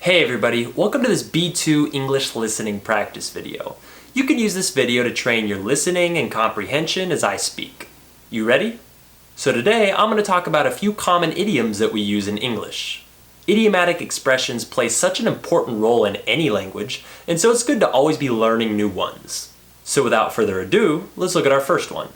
Hey everybody, welcome to this B2 English listening practice video. You can use this video to train your listening and comprehension as I speak. You ready? So today I'm going to talk about a few common idioms that we use in English. Idiomatic expressions play such an important role in any language, and so it's good to always be learning new ones. So without further ado, let's look at our first one.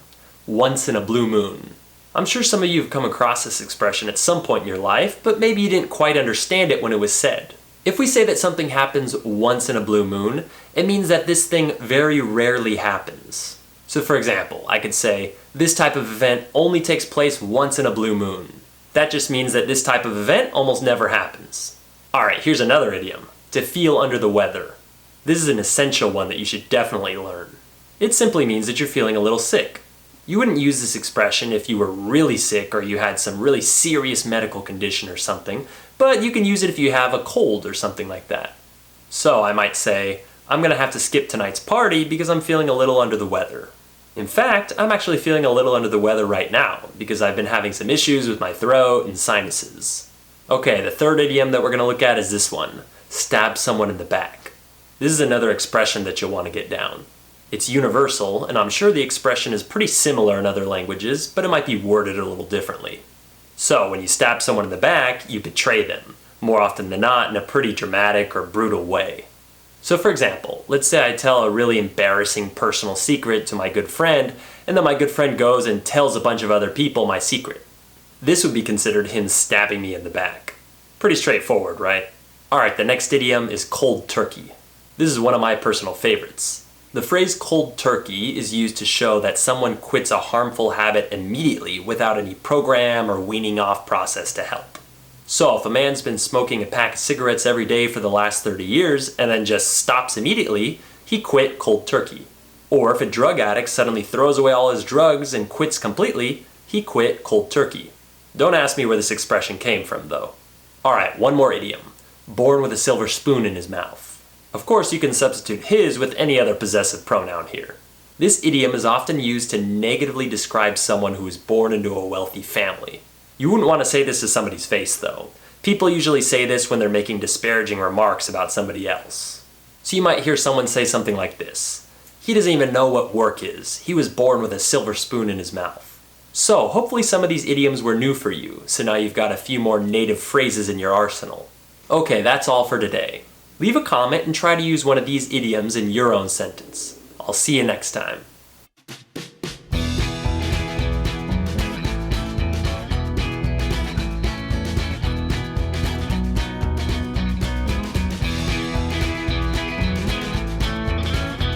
Once in a blue moon. I'm sure some of you have come across this expression at some point in your life, but maybe you didn't quite understand it when it was said. If we say that something happens once in a blue moon, it means that this thing very rarely happens. So for example, I could say, this type of event only takes place once in a blue moon. That just means that this type of event almost never happens. Alright, here's another idiom. To feel under the weather. This is an essential one that you should definitely learn. It simply means that you're feeling a little sick. You wouldn't use this expression if you were really sick or you had some really serious medical condition or something, but you can use it if you have a cold or something like that. So I might say, I'm going to have to skip tonight's party because I'm feeling a little under the weather. In fact, I'm actually feeling a little under the weather right now because I've been having some issues with my throat and sinuses. Okay, the third idiom that we're going to look at is this one, stab someone in the back. This is another expression that you'll want to get down. It's universal, and I'm sure the expression is pretty similar in other languages, but it might be worded a little differently. So, when you stab someone in the back, you betray them, more often than not in a pretty dramatic or brutal way. So for example, let's say I tell a really embarrassing personal secret to my good friend, and then my good friend goes and tells a bunch of other people my secret. This would be considered him stabbing me in the back. Pretty straightforward, right? Alright, the next idiom is cold turkey. This is one of my personal favorites. The phrase cold turkey is used to show that someone quits a harmful habit immediately without any program or weaning off process to help. So if a man's been smoking a pack of cigarettes every day for the last 30 years and then just stops immediately, he quit cold turkey. Or if a drug addict suddenly throws away all his drugs and quits completely, he quit cold turkey. Don't ask me where this expression came from though. Alright, one more idiom. Born with a silver spoon in his mouth. Of course, you can substitute his with any other possessive pronoun here. This idiom is often used to negatively describe someone who is born into a wealthy family. You wouldn't want to say this to somebody's face, though. People usually say this when they're making disparaging remarks about somebody else. So you might hear someone say something like this. He doesn't even know what work is. He was born with a silver spoon in his mouth. So, hopefully some of these idioms were new for you, so now you've got a few more native phrases in your arsenal. Okay, that's all for today. Leave a comment and try to use one of these idioms in your own sentence. I'll see you next time.